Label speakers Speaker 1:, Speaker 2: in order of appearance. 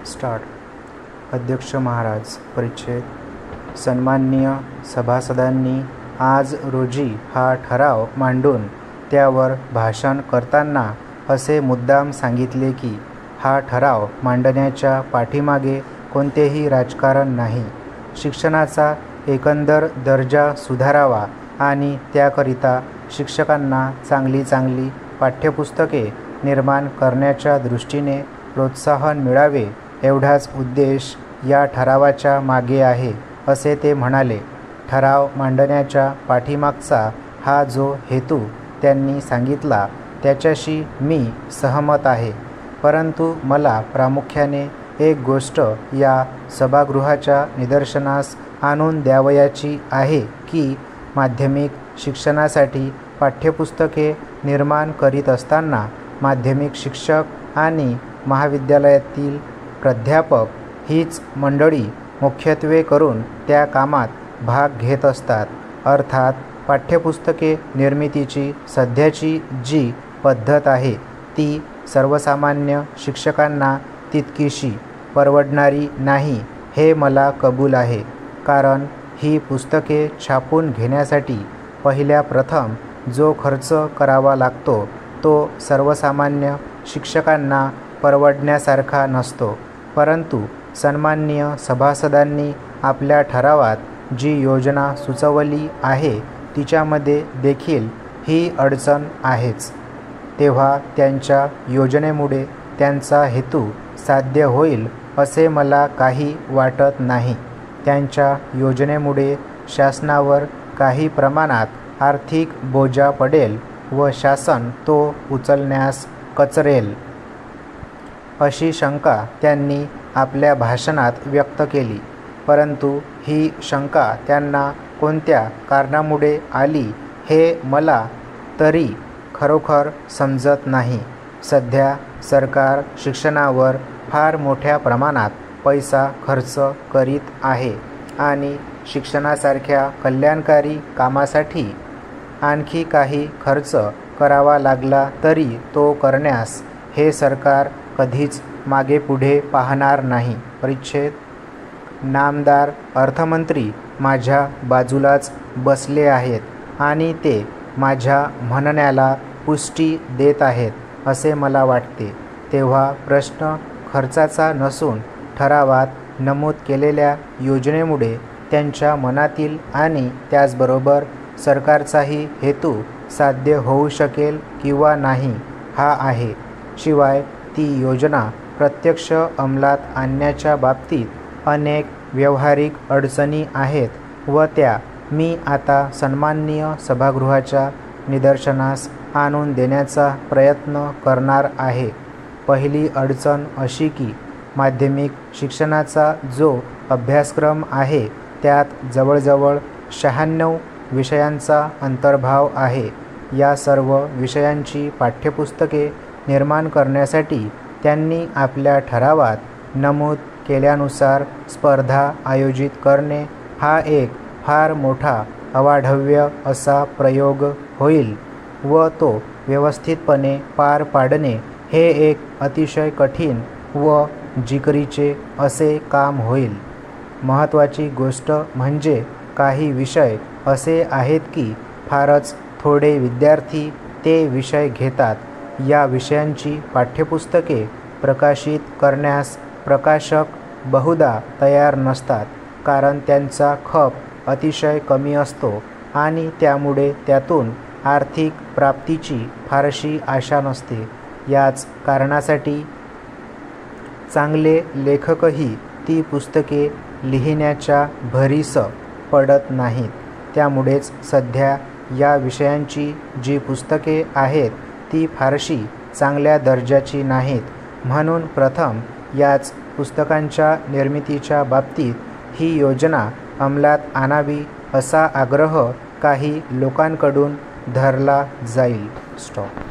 Speaker 1: Start. अध्यक्ष महाराज. परिच्छेद. सन्माननीय सभासदांनी आज रोजी हा ठराव मांडून त्यावर भाषण करताना असे मुद्दाम सांगितले की हा ठराव मांडण्याच्या पाठीमागे कोणतेही राजकारण नाही. शिक्षणाचा एकंदर दर्जा सुधारावा आणि त्याकरिता शिक्षकांना चांगली पाठ्यपुस्तके निर्माण करण्याच्या दृष्टीने प्रोत्साहन मिळावे एवढाच उद्देश या ठरावाच्या मागे आहे, असे ते म्हणाले. ठराव मांडण्याच्या पाठीमागचा हा जो हेतू त्यांनी सांगितला त्याच्याशी मी सहमत आहे, परंतु मला प्रामुख्याने एक गोष्ट या सभागृहाच्या निदर्शनास आणून द्यावयाची आहे की माध्यमिक शिक्षणासाठी पाठ्यपुस्तके निर्माण करीत असताना माध्यमिक शिक्षक आणि महाविद्यालयातील प्राध्यापक हीच मंडळी मुख्यत्वे करून त्या कामात भाग घेत असतात. अर्थात पाठ्यपुस्तके निर्मितीची सध्याची जी पद्धत आहे ती सर्वसामान्य शिक्षकांना तितकीशी परवडणारी नाही हे मला कबूल आहे, कारण ही पुस्तके छापून घेण्यासाठी पहिल्या प्रथम जो खर्च करावा लागतो तो सर्वसामान्य शिक्षकांना परवडण्यासारखा नसतो. परंतु सन्माननीय सभासदांनी आपल्या ठरावात जी योजना सुचवली आहे तिच्यामध्ये देखील ही अडचण आहेच. तेव्हा त्यांच्या योजनेमुळे त्यांचा हेतू साध्य होईल असे मला काही वाटत नाही. त्यांच्या योजनेमुळे शासनावर काही प्रमाणात आर्थिक बोजा पडेल व शासन तो उचलण्यास कचरेल, अशी शंका त्यांनी आपल्या भाषणात व्यक्त केली. परंतु ही शंका त्यांना कोणत्या कारणामुळे आली हे मला तरी खरोखर समजत नाही. सध्या सरकार शिक्षणावर फार मोठ्या प्रमाणात पैसा खर्च करीत आहे आणि शिक्षणासारख्या कल्याणकारी कामासाठी आणखी काही खर्च करावा लागला तरी तो करण्यास हे सरकार कधीच मागेपुढे पाहणार नाही. परिच्छेद. नामदार अर्थमंत्री माझ्या बाजूलाच बसले आहेत आणि ते माझ्या म्हणण्याला पुष्टी देत आहेत असे मला वाटते. तेव्हा प्रश्न खर्चाचा नसून ठरावात नमूद केलेल्या योजनेमुळे त्यांच्या मनातील आणि त्याचबरोबर सरकारचाही हेतू साध्य होऊ शकेल किंवा नाही हा आहे. शिवाय ती योजना प्रत्यक्ष अंमलात आणण्याच्या बाबतीत अनेक व्यावहारिक अडचणी आहेत व त्या मी आता सन्माननीय सभागृहाच्या निदर्शनास आणून देण्याचा प्रयत्न करणार आहे. पहिली अडचण अशी की माध्यमिक शिक्षणाचा जो अभ्यासक्रम आहे त्यात जवळजवळ 96 विषयांचा अंतर्भाव आहे. या सर्व विषयांची पाठ्यपुस्तके निर्माण करण्यासाठी त्यांनी आपल्या ठरावात नमूद केल्यानुसार स्पर्धा आयोजित करणे हा एक फार मोठा अवाढव्य असा प्रयोग होईल व तो व्यवस्थितपणे पार पाडणे हे एक अतिशय कठीण व जिकिरीचे असे काम होईल. महत्त्वाची गोष्ट म्हणजे काही विषय असे आहेत की फारच थोडे विद्यार्थी ते विषय घेतात. या विषयांची पाठ्यपुस्तके प्रकाशित करण्यास प्रकाशक बहुधा तयार नसतात, कारण त्यांचा खप अतिशय कमी असतो आणि त्यामुळे त्यातून आर्थिक प्राप्तीची फारशी आशा नसते. याच कारणासाठी चांगले लेखकही ती पुस्तके लिहिण्याच्या भरीस पडत नाहीत. त्यामुळेच सध्या या विषयांची जी पुस्तके आहेत ती फारशी चांगल्या दर्जाची नाहीत. म्हणून प्रथम याच पुस्तकांच्या निर्मितीच्या बाबतीत ही योजना अंमलात आणावी असा आग्रह काही लोकांकडून धरला जाईल. स्टॉप.